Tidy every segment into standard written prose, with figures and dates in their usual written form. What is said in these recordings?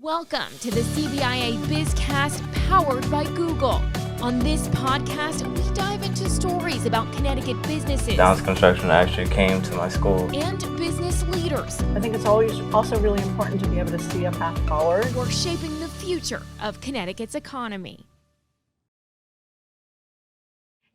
Welcome to the CBIA BizCast powered by Google. On this podcast, we dive into stories about Connecticut businesses. Downs Construction actually came to my school. And business leaders. I think it's always also really important to be able to see a path forward. We're shaping the future of Connecticut's economy.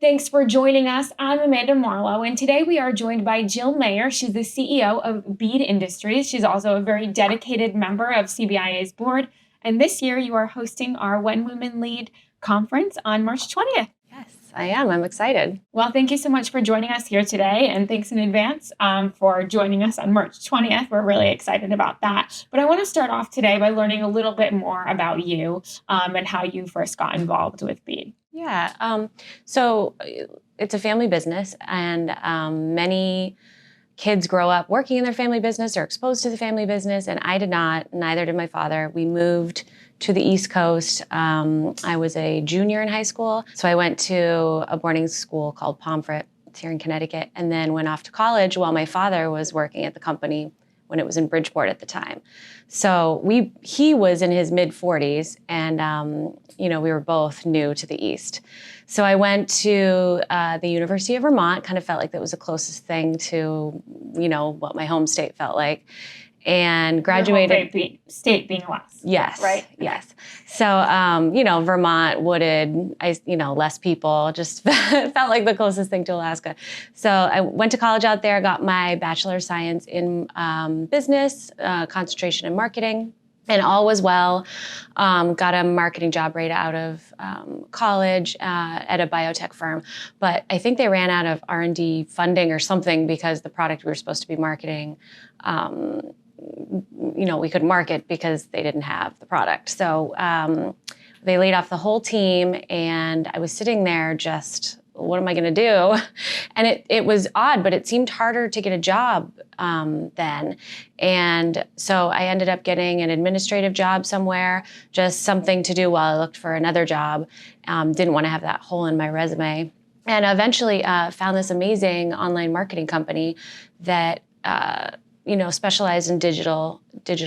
Thanks for joining us. I'm Amanda Marlowe, and today we are joined by Jill Mayer. She's the CEO of Bead Industries. She's also a very dedicated member of CBIA's board. And this year you are hosting our When Women Lead conference on March 20th. Yes, I am. I'm excited. Well, thank you so much for joining us here today. And thanks in advance for joining us on March 20th. We're really excited about that. But I want to start off today by learning a little bit more about you and how you first got involved with Bead. Yeah. So it's a family business, and many kids grow up working in their family business or exposed to the family business, and I did not. Neither did my father. We moved to the East Coast. I was a junior in high school, so I went to a boarding school called Pomfret. It's here in Connecticut, and then went off to college while my father was working at the company when it was in Bridgeport at the time. So he was in his mid-40s, and we were both new to the East. So I went to the University of Vermont, kind of felt like that was the closest thing to, what my home state felt like, and graduated. Your home state being Alaska. Yes. Right? Yes. So, Vermont, wooded, less people, just felt like the closest thing to Alaska. So I went to college out there, got my Bachelor of Science in business, concentration in marketing. And all was well. Got a marketing job right out of college at a biotech firm. But I think they ran out of R&D funding or something because the product we were supposed to be marketing, we couldn't market because they didn't have the product. So they laid off the whole team, and I was sitting there just, what am I going to do? And it was odd, but it seemed harder to get a job then. And so I ended up getting an administrative job somewhere, just something to do while I looked for another job. Didn't want to have that hole in my resume. And eventually found this amazing online marketing company that specialized in digital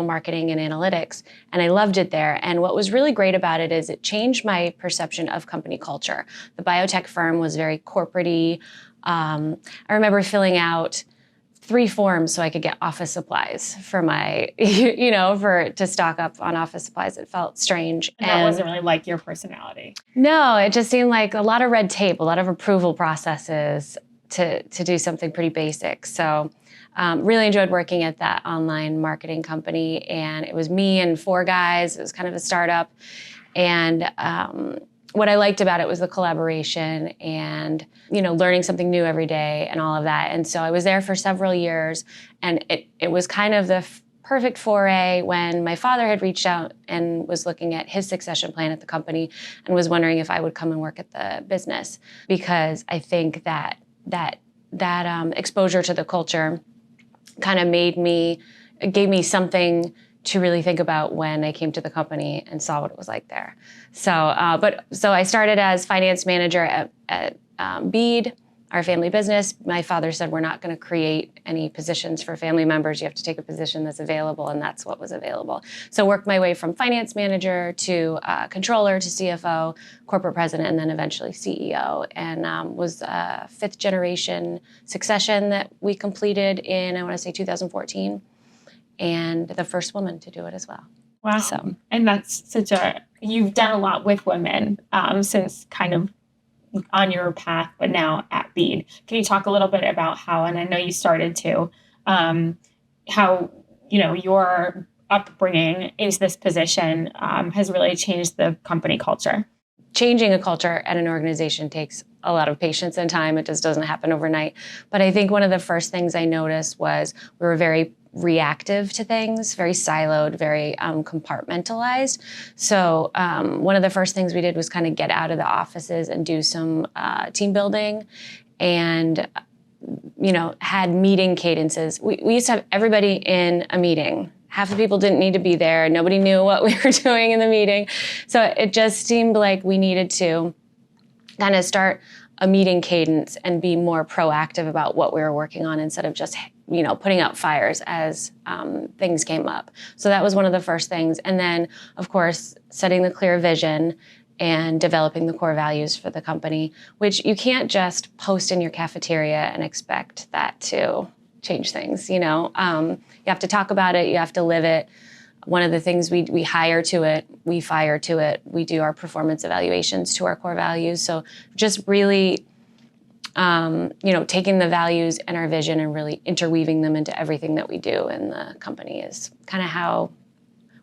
marketing and analytics. And I loved it there. And what was really great about it is it changed my perception of company culture. The biotech firm was very corporate-y. I remember filling out 3 forms so I could get office supplies for my, to stock up on office supplies. It felt strange. And that wasn't really like your personality. No, it just seemed like a lot of red tape, a lot of approval processes to do something pretty basic. So really enjoyed working at that online marketing company. And it was me and 4 guys. It was kind of a startup. And what I liked about it was the collaboration and, learning something new every day and all of that. And so I was there for several years, and it was kind of the perfect foray when my father had reached out and was looking at his succession plan at the company and was wondering if I would come and work at the business, because I think that exposure to the culture kind of gave me something to really think about when I came to the company and saw what it was like there. So I started as finance manager at Bead, our family business. My father said, we're not going to create any positions for family members. You have to take a position that's available, and that's what was available. So worked my way from finance manager to controller to CFO, corporate president, and then eventually CEO, and was a 5th generation succession that we completed in, I want to say, 2014, and the first woman to do it as well. Wow. So, and that's you've done a lot with women since kind of on your path, but now at Bead. Can you talk a little bit about how, and I know you started to, how, your upbringing into this position has really changed the company culture? Changing a culture at an organization takes a lot of patience and time. It just doesn't happen overnight. But I think one of the first things I noticed was we were very reactive to things, very siloed, very compartmentalized. So one of the first things we did was kind of get out of the offices and do some team building, and had meeting cadences. We used to have everybody in a meeting. Half the people didn't need to be there. Nobody knew what we were doing in the meeting. So it just seemed like we needed to kind of start a meeting cadence and be more proactive about what we were working on instead of just putting out fires as things came up. So that was one of the first things. And then, of course, setting the clear vision and developing the core values for the company, which you can't just post in your cafeteria and expect that to change things. You have to talk about it. You have to live it. One of the things we hire to it, we fire to it. We do our performance evaluations to our core values. So just really, taking the values and our vision and really interweaving them into everything that we do in the company is kind of how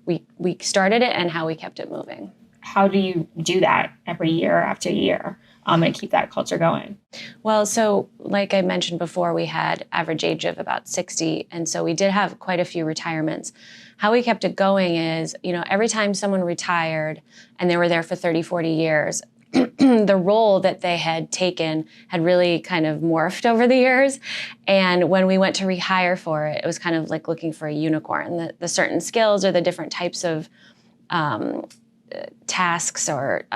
we started it and how we kept it moving. How do you do that every year after year and keep that culture going? Well, so like I mentioned before, we had average age of about 60. And so we did have quite a few retirements. How we kept it going is, every time someone retired and they were there for 30, 40 years, the role that they had taken had really kind of morphed over the years. And when we went to rehire for it, it was kind of like looking for a unicorn. The certain skills or the different types of tasks or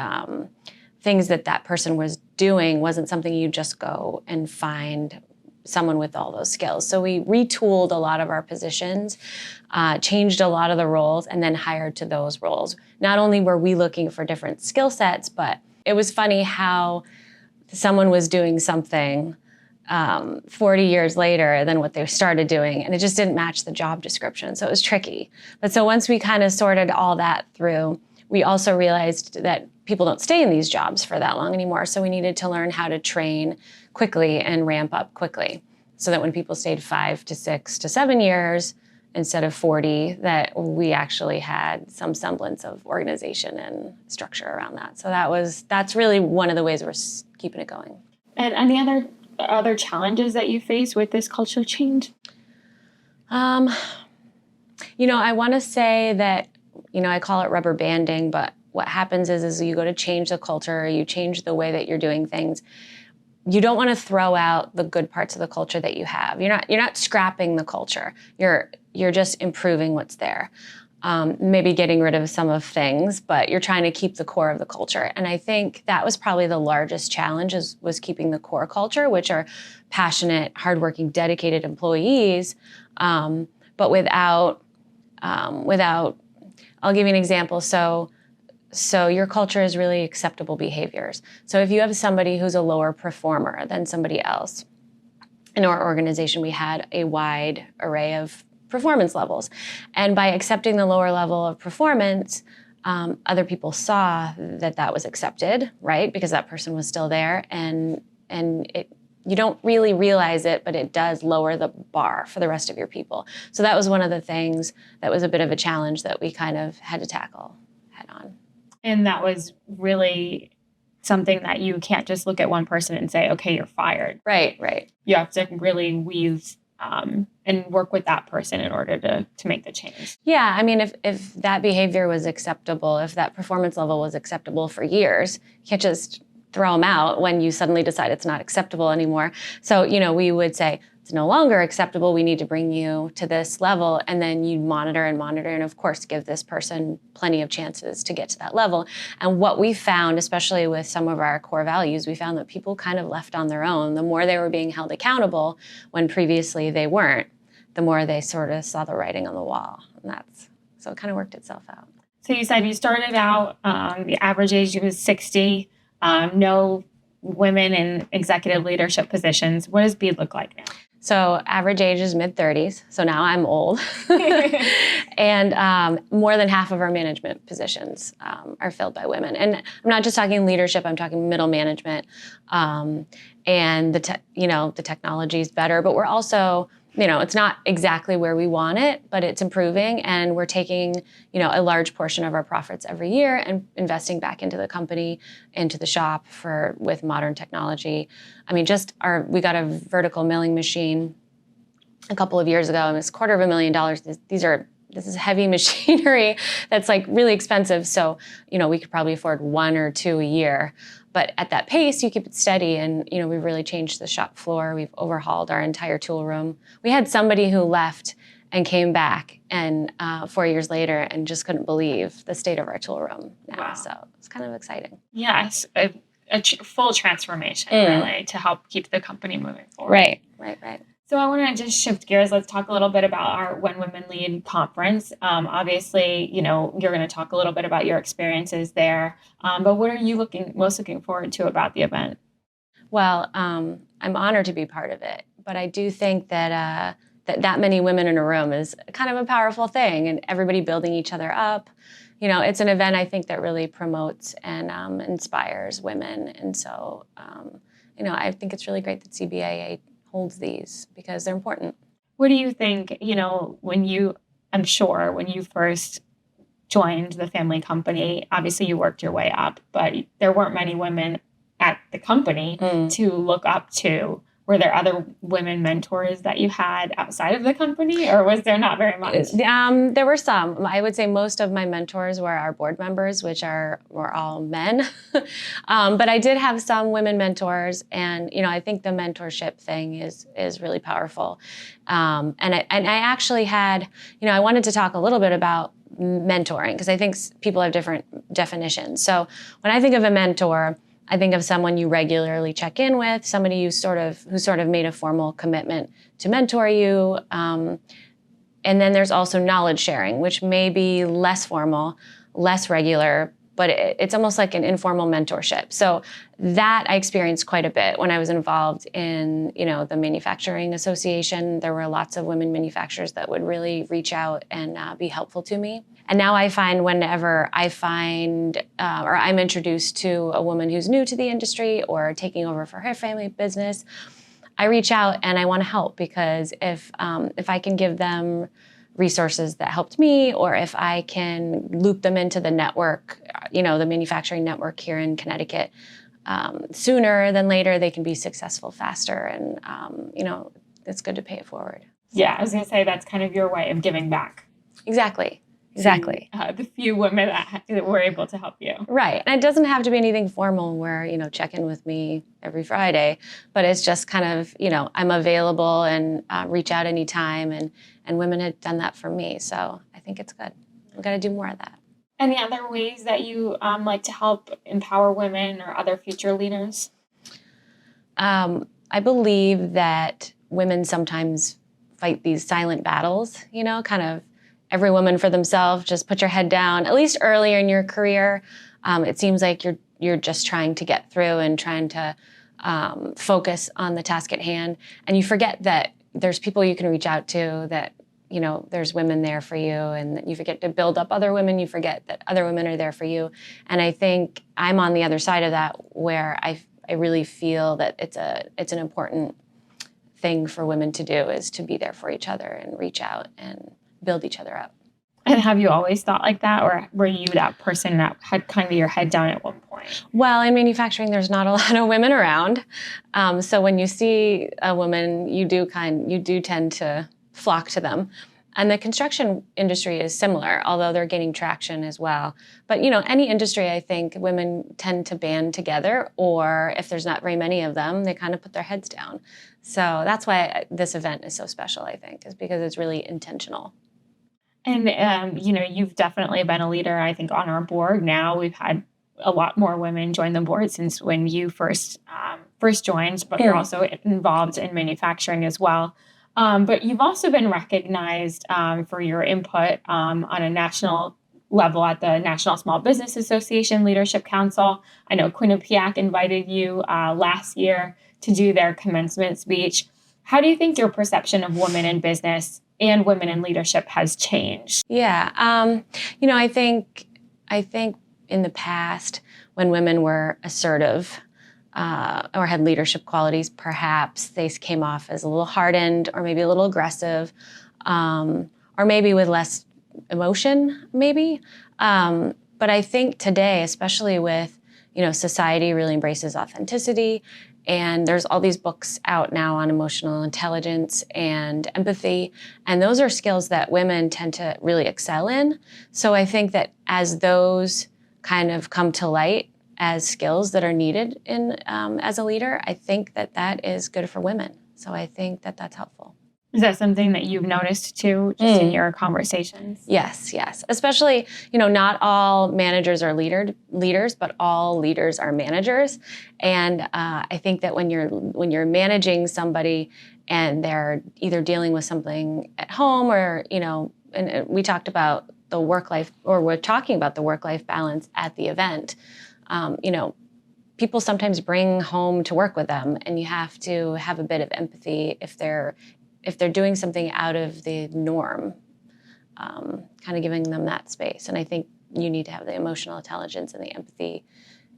things that person was doing wasn't something you just go and find someone with all those skills. So we retooled a lot of our positions, changed a lot of the roles, and then hired to those roles. Not only were we looking for different skill sets, but it was funny how someone was doing something 40 years later than what they started doing, and it just didn't match the job description. So it was tricky. But so once we kind of sorted all that through, we also realized that people don't stay in these jobs for that long anymore. So we needed to learn how to train quickly and ramp up quickly so that when people stayed 5 to 6 to 7 years instead of 40, that we actually had some semblance of organization and structure around that. So that's really one of the ways we're keeping it going. And any other challenges that you face with this culture change? I want to say that, I call it rubber banding, but what happens is you go to change the culture, you change the way that you're doing things. You don't want to throw out the good parts of the culture that you have. You're not scrapping the culture. You're just improving what's there. Maybe getting rid of some of things, but you're trying to keep the core of the culture. And I think that was probably the largest challenge was keeping the core culture, which are passionate, hardworking, dedicated employees, but without, I'll give you an example. So your culture is really acceptable behaviors. So if you have somebody who's a lower performer than somebody else, in our organization, we had a wide array of performance levels. And by accepting the lower level of performance, other people saw that was accepted, right? Because that person was still there. And you don't really realize it, but it does lower the bar for the rest of your people. So that was one of the things that was a bit of a challenge that we kind of had to tackle head on. And that was really something that you can't just look at one person and say, okay, you're fired. Right. You have to really weave and work with that person in order to make the change. Yeah, I mean, if that behavior was acceptable, if that performance level was acceptable for years, you can't just throw them out when you suddenly decide it's not acceptable anymore. So, we would say, it's no longer acceptable, we need to bring you to this level, and then you monitor, and of course give this person plenty of chances to get to that level. And what we found, especially with some of our core values, we found that people kind of left on their own. The more they were being held accountable when previously they weren't, the more they sort of saw the writing on the wall. And so it kind of worked itself out. So you said you started out, the average age was 60, no women in executive leadership positions. What does Bead look like now? So average age is mid-30s. So now I'm old. And more than half of our management positions are filled by women. And I'm not just talking leadership, I'm talking middle management. And the technology is better, but we're also, it's not exactly where we want it, but it's improving. And we're taking, a large portion of our profits every year and investing back into the company, into the shop with modern technology. I mean, we got a vertical milling machine a couple of years ago, and it's $250,000. This is heavy machinery that's like really expensive. So, we could probably afford 1 or 2 a year. But at that pace, you keep it steady. And, we've really changed the shop floor. We've overhauled our entire tool room. We had somebody who left and came back and 4 years later and just couldn't believe the state of our tool room now. Wow. So it's kind of exciting. Yes, a full transformation, really, to help keep the company moving forward. Right. So I want to just shift gears. Let's talk a little bit about our When Women Lead conference. Obviously, you're going to talk a little bit about your experiences there. But what are you most looking forward to about the event? Well, I'm honored to be part of it, but I do think that that many women in a room is kind of a powerful thing, and everybody building each other up. It's an event I think that really promotes and inspires women, and so I think it's really great that CBIA holds these because they're important. What do you think, I'm sure when you first joined the family company, obviously you worked your way up, but there weren't many women at the company to look up to. Were there other women mentors that you had outside of the company, or was there not very much? There were some. I would say most of my mentors were our board members, were all men. But I did have some women mentors, and I think the mentorship thing is really powerful. And I actually had, I wanted to talk a little bit about mentoring because I think people have different definitions. So when I think of a mentor, I think of someone you regularly check in with, somebody who sort of made a formal commitment to mentor you. And then there's also knowledge sharing, which may be less formal, less regular, but it's almost like an informal mentorship. So that I experienced quite a bit when I was involved in, the manufacturing association. There were lots of women manufacturers that would really reach out and be helpful to me. And now I find whenever I find or I'm introduced to a woman who's new to the industry or taking over for her family business, I reach out and I want to help because if I can give them resources that helped me, or if I can loop them into the network, the manufacturing network here in Connecticut, sooner than later, they can be successful faster. And, it's good to pay it forward. Yeah, I was going to say that's kind of your way of giving back. Exactly. The few women that were able to help you. Right. And it doesn't have to be anything formal where, check in with me every Friday, but it's just kind of, I'm available and reach out anytime. And women had done that for me. So I think it's good. We've got to do more of that. Any other ways that you like to help empower women or other future leaders? I believe that women sometimes fight these silent battles, kind of every woman for themselves, just put your head down, at least earlier in your career. It seems like you're just trying to get through and trying to focus on the task at hand. And you forget that there's people you can reach out to, that, there's women there for you, and you forget to build up other women. You forget that other women are there for you. And I think I'm on the other side of that, where I really feel that it's an important thing for women to do, is to be there for each other and reach out and build each other up. And have you always thought like that, or were you that person that had kind of your head down at one point? Well, in manufacturing, there's not a lot of women around, so when you see a woman, you do tend to flock to them. And the construction industry is similar, although they're gaining traction as well. But any industry, I think women tend to band together, or if there's not very many of them, they kind of put their heads down. So that's why this event is so special, I think, is because it's really intentional. And, you've definitely been a leader, I think, on our board. Now we've had a lot more women join the board since when you first joined, but you're also involved in manufacturing as well. But you've also been recognized for your input on a national level at the National Small Business Association Leadership Council. I know Quinnipiac invited you last year to do their commencement speech. How do you think your perception of women in business and women in leadership has changed? Yeah, I think in the past, when women were assertive or had leadership qualities, perhaps they came off as a little hardened, or maybe a little aggressive, or maybe with less emotion, maybe. But I think today, especially with, society really embraces authenticity, and there's all these books out now on emotional intelligence and empathy, and those are skills that women tend to really excel in. So I think that as those kind of come to light as skills that are needed in as a leader, I think that is good for women. So I think that that's helpful. Is that something that you've noticed too, just in your conversations? Yes. Especially, not all managers are leaders, but all leaders are managers. And I think that when you're managing somebody and they're either dealing with something at home or, and we talked about the work-life, or we're talking about the work-life balance at the event. People sometimes bring home to work with them, and you have to have a bit of empathy if they're doing something out of the norm, kind of giving them that space. And I think you need to have the emotional intelligence and the empathy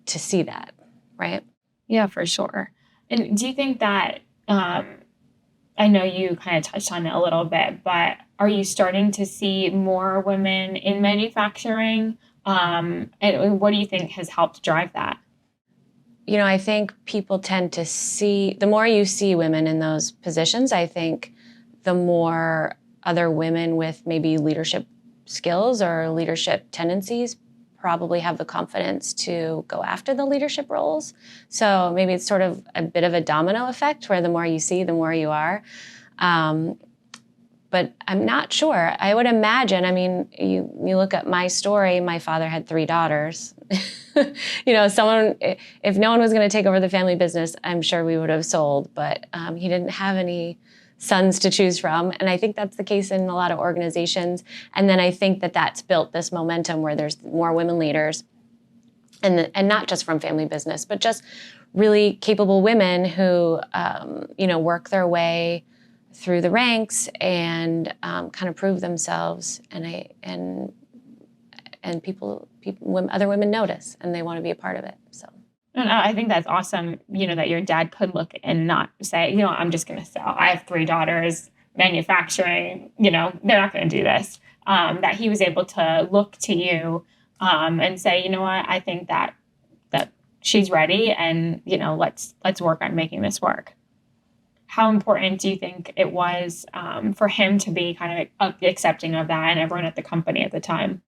to see that, right? Yeah, for sure. And do you think that, I know you kind of touched on it a little bit, but are you starting to see more women in manufacturing? And what do you think has helped drive that? I think people tend to see, the more you see women in those positions, I think the more other women with maybe leadership skills or leadership tendencies probably have the confidence to go after the leadership roles. So maybe it's sort of a bit of a domino effect where the more you see, the more you are. But I'm not sure. I would imagine, you look at my story, my father had 3 daughters. Someone, if no one was going to take over the family business, I'm sure we would have sold, but he didn't have any sons to choose from. And I think that's the case in a lot of organizations. And then I think that that's built this momentum where there's more women leaders, and not just from family business, but just really capable women who, work their way through the ranks and kind of prove themselves. And other women notice and they want to be a part of it. So. And I think that's awesome, that your dad could look and not say, I'm just going to sell. I have 3 daughters, manufacturing, they're not going to do this. That he was able to look to you and say, what, I think that she's ready, and, let's work on making this work. How important do you think it was for him to be kind of accepting of that and everyone at the company at the time?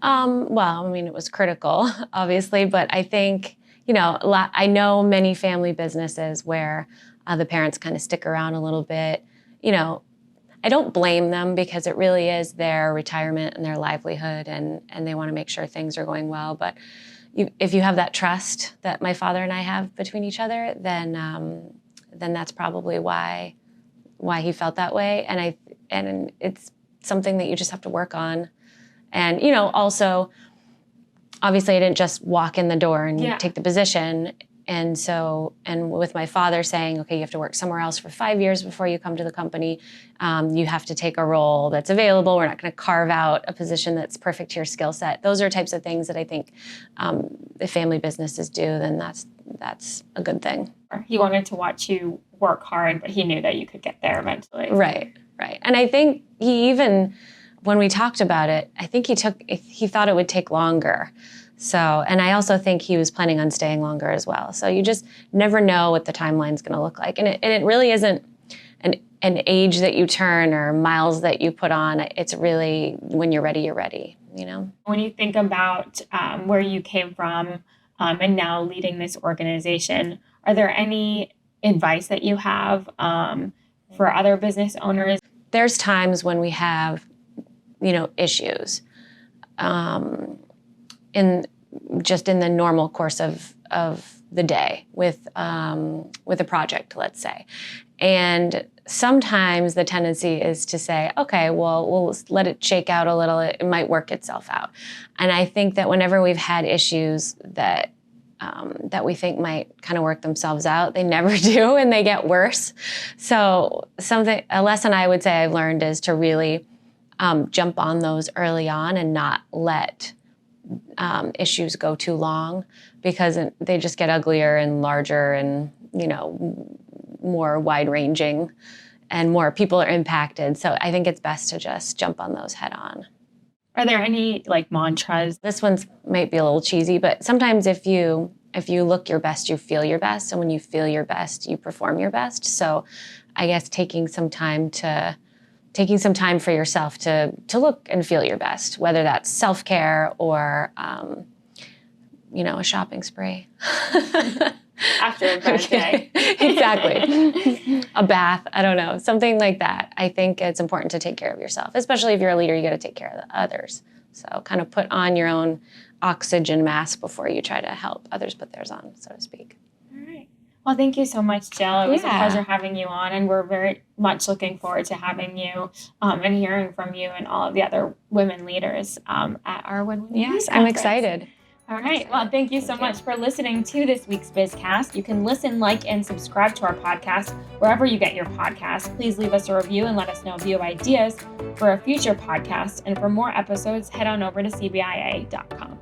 It was critical, obviously, but I think, I know many family businesses where the parents kind of stick around a little bit. I don't blame them because it really is their retirement and their livelihood, and they want to make sure things are going well. But if you have that trust that my father and I have between each other, then that's probably why he felt that way. And it's something that you just have to work on. And, also, obviously I didn't just walk in the door and take the position. And so, and with my father saying, okay, you have to work somewhere else for 5 years before you come to the company. You have to take a role that's available. We're not going to carve out a position that's perfect to your skill set. Those are types of things that I think if family businesses do, then that's a good thing. He wanted to watch you work hard, but he knew that you could get there eventually. Right. And I think he even, when we talked about it, I think he thought it would take longer. So, and I also think he was planning on staying longer as well. So you just never know what the timeline's going to look like. And it really isn't an age that you turn or miles that you put on. It's really when you're ready, you're ready, When you think about where you came from and now leading this organization, are there any advice that you have for other business owners? There's times when we have issues in the normal course of the day with a project, let's say. And sometimes the tendency is to say, okay, well, we'll let it shake out a little. It might work itself out. And I think that whenever we've had issues that we think might kind of work themselves out, they never do, and they get worse. So a lesson I would say I've learned is to really jump on those early on and not let issues go too long, because they just get uglier and larger and, more wide-ranging, and more people are impacted. So I think it's best to just jump on those head on. Are there any mantras? This one might be a little cheesy, but sometimes if you look your best, you feel your best. And when you feel your best, you perform your best. So I guess taking some time for yourself to look and feel your best, whether that's self-care or, a shopping spree. After a bad day. Exactly. A bath, I don't know, something like that. I think it's important to take care of yourself, especially if you're a leader, you got to take care of the others. So kind of put on your own oxygen mask before you try to help others put theirs on, so to speak. All right. Well, thank you so much, Jill. It was a Yeah. pleasure having you on, and we're very much looking forward to having you and hearing from you and all of the other women leaders at our Women Yes, Lead I'm Conference. excited. All right. Well, thank you so much for listening to this week's BizCast. You can listen, like, and subscribe to our podcast wherever you get your podcasts. Please leave us a review and let us know if you have ideas for a future podcast. And for more episodes, head on over to CBIA.com.